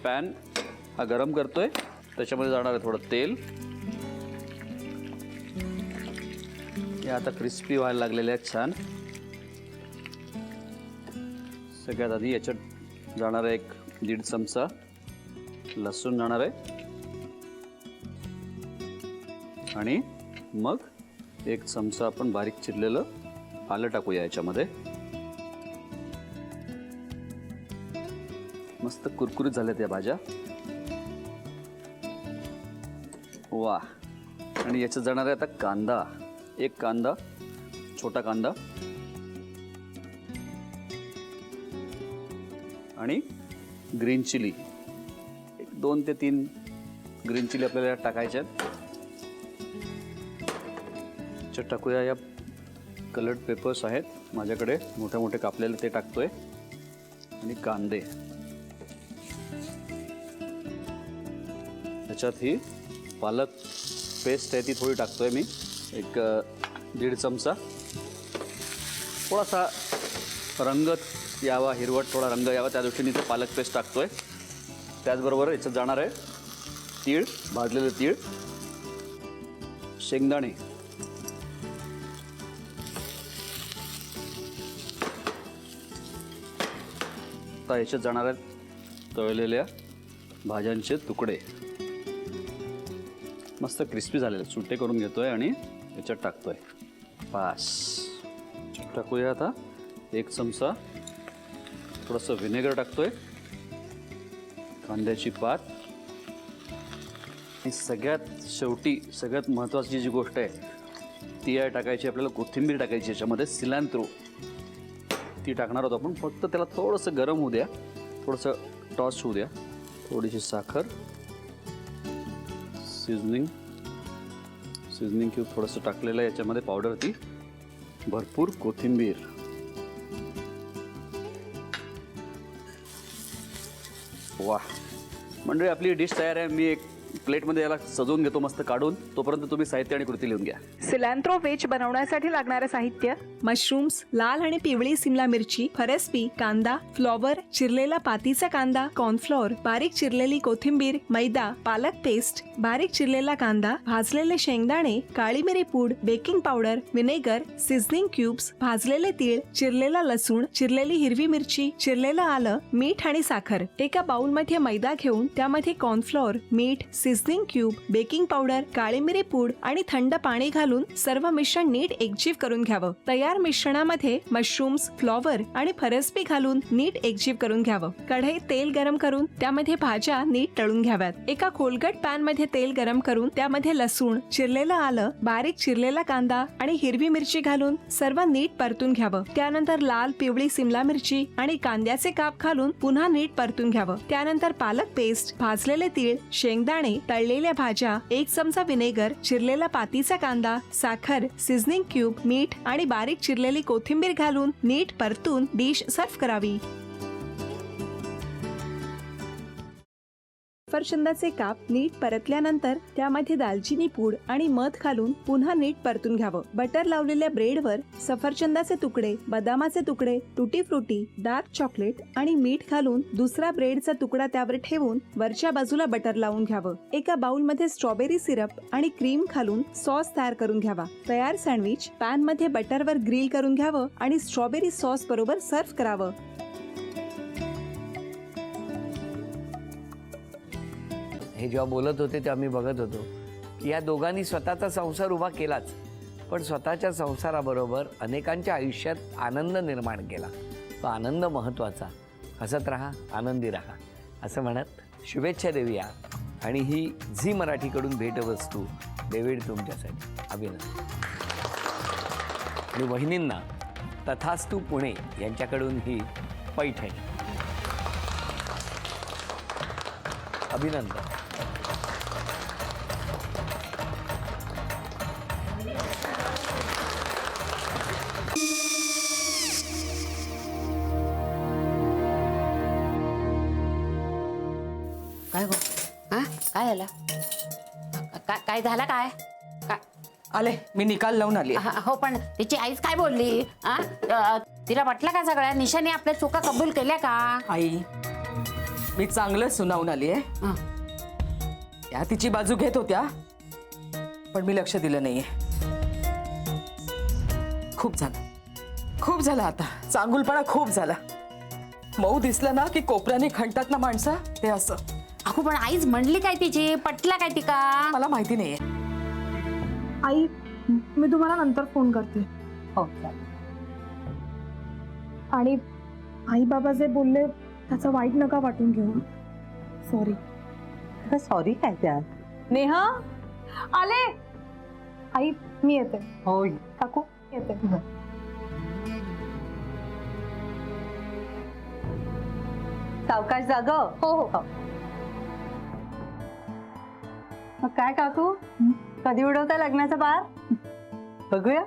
Pan हा गरम करतोय, त्याच्यामध्ये जाणार आहे थोडं तेल. हे आता क्रिस्पी व्हायला लागलेले आहेत छान. सगळ्यात आधी याच्यात जाणार आहे 1.5 चमचा लसूण जाणार आहे आणि मग 1 चमचा आपण बारीक चिरलेलं आलं टाकूया याच्यामध्ये. मस्त कुरकुरीत झाल्या त्या भाज्या. वा. आणि याच्यात जाणार आहे आता कांदा. 1 कांदा, छोटा कांदा आणि ग्रीन चिली. 2 ते 3 ग्रीन चिली आपल्याला टाकायच्या आहेत. टाकूया या कलर्ड पेपर्स आहेत माझ्याकडे मोठे मोठे कापलेले, ते टाकतोय. आणि कांदे. त्याच्यात ही पालक पेस्ट आहे ती थोडी टाकतोय मी, 1.5 चमचा. थोडासा रंग यावा, हिरवट थोडा रंग यावा त्या दृष्टीने ते पालक पेस्ट टाकतोय. त्याचबरोबर याच्यात जाणार आहे तीळ, भाजलेले तीळ, शेंगदाणे, आता याच्यात जाणार आहेत तळलेल्या भाज्यांचे तुकडे. मस्त क्रिस्पी झालेले सुट्टे करून घेतोय आणि याच्यात टाकतोय. पास टाकूया आता 1 चमचा थोडंसं व्हिनेगर टाकतोय, कांद्याची पात आणि सगळ्यात शेवटी सगळ्यात महत्त्वाची जी गोष्ट आहे ती आहे टाकायची आपल्याला कोथिंबीर टाकायची याच्यामध्ये. सिलांत्रो ती टाकणार आहोत आपण. फक्त त्याला थोडंसं गरम होऊ द्या, थोडंसं टॉस होऊ द्या. थोडीशी साखर, सीझनिंग क्यूब थोडंसं टाकलेलं आहे याच्यामध्ये पावडर ती, भरपूर कोथिंबीर. वा. मंडळी आपली डिश तयार आहे. मी एक प्लेटमध्ये याला सजवून घेतो मस्त काढून. तोपर्यंत तुम्ही साहित्य आणि कृती लिहून घ्या. सिलांत्रो वेज बनवण्यासाठी लागणारे साहित्य: मशरूम्स, लाल आणि पिवळी सिमला मिरची, फरसबी, कांदा, फ्लॉवर, चिरलेला पातीचा कांदा, कॉर्नफ्लोअर, बारीक चिरलेली कोथिंबीर, मैदा, पालक पेस्ट, बारीक चिरलेला कांदा, भाजलेले शेंगदाणे, काळी मिरी पूड, baking powder, vinegar, seasoning cubes, भाजलेले तीळ, चिरलेला लसूण, चिरलेली हिरवी मिरची, चिरलेलं आलं, मीठ आणि साखर. एका बाउलमध्ये मैदा घेऊन त्यामध्ये कॉर्नफ्लोअर, मीठ, सीझनिंग क्यूब, बेकिंग पावडर, काळी मिरी पूड आणि थंड पाणी घालून सर्व मिश्रण नीट एकजीव करून घ्यावं. तयार मिश्रणामध्ये मशरूम्स, फ्लॉवर आणि फरसबी घालून नीट एकजीव करून घ्यावं. कढईत तेल गरम करून त्यामध्ये भाज्या नीट तळून घ्याव्यात. एका खोलगट पॅन मध्ये तेल गरम करून त्यामध्ये लसूण, चिरलेलं आलं, बारीक चिरलेला कांदा आणि हिरवी मिरची घालून सर्व नीट परतून घ्यावं. त्यानंतर लाल पिवळी सिमला मिरची आणि कांद्याचे काप घालून पुन्हा नीट परतून घ्यावं. त्यानंतर पालक पेस्ट, भाजलेले तीळ, शेंगदाणे, तळलेल्या भाज्या, 1 चमचा व्हिनेगर, चिरलेला पातीचा कांदा, साखर, सीझनिंग क्यूब, मीठ आणि बारीक चिरलेली कोथिंबीर घालून नीट परतून डिश सर्व्ह करावी. सफरचंदाचे काप नीट परतल्यानंतर त्यामध्ये दालचिनी पूड आणि मध घालून पुन्हा नीट परतून घ्यावं. बटर लावलेल्या ब्रेडवर सफरचंदाचे तुकडे, बदामाचे तुकडे, टुटी फ्रुटी, डार्क चॉकलेट आणि मीठ घालून दुसरा ब्रेडचा तुकडा त्यावर ठेवून वरच्या बाजूला बटर लावून घ्यावं. एका बाउलमध्ये स्ट्रॉबेरी सिरप आणि क्रीम घालून सॉस तयार करून घ्यावा. तयार सँडविच पॅन मध्ये बटरवर ग्रिल करून घ्यावं आणि स्ट्रॉबेरी सॉस बरोबर सर्व्ह करावं. हे जेव्हा बोलत होते तेव्हा मी बघत होतो की या दोघांनी स्वतःचा संसार उभा केलाच, पण स्वतःच्या संसाराबरोबर अनेकांच्या आयुष्यात आनंद निर्माण केला. तो आनंद महत्त्वाचा. हसत राहा, आनंदी राहा असं म्हणत शुभेच्छा देऊया. आणि ही झी मराठीकडून भेटवस्तू डेव्हिड तुमच्यासाठी. अभिनंदन. आणि वहिनींना तथास्तू पुणे यांच्याकडून ही पैठणी. अभिनंदन. काय गो? हा काय झालं? काय झालं? काय आले, मी निकाल लावून आली. हो, पण तिची आईच काय बोलली? तिला वाटलं का सगळ्या निशाने आपल्या चुका कबूल केल्या का? आई, मी चांगलं सुनावून आली आहे. हं. त्या तिची बाजू घेत होत्या पण मी लक्ष दिलं नाहीये. खूप झालं आता. चांगुलपणा खूप झाला. मऊ दिसलं ना की कोपऱ्याने खणतात ना माणसं, ते असं. अगो पण आईच म्हणली काय तिची, पटला काय ती का? मला माहिती नाहीये. आई मी तुम्हाला नंतर फोन करते. हो आणि आई बाबा जे बोलले त्याचं वाईट नका वाटून घेऊ. सॉरी. सॉरी काय त्या? नेहा आले. आई मी येते. होय. काकू येते. सावकाश जाग. हो हो. मग काय काकू, कधी उडवता लग्नाचा बार? बघूया.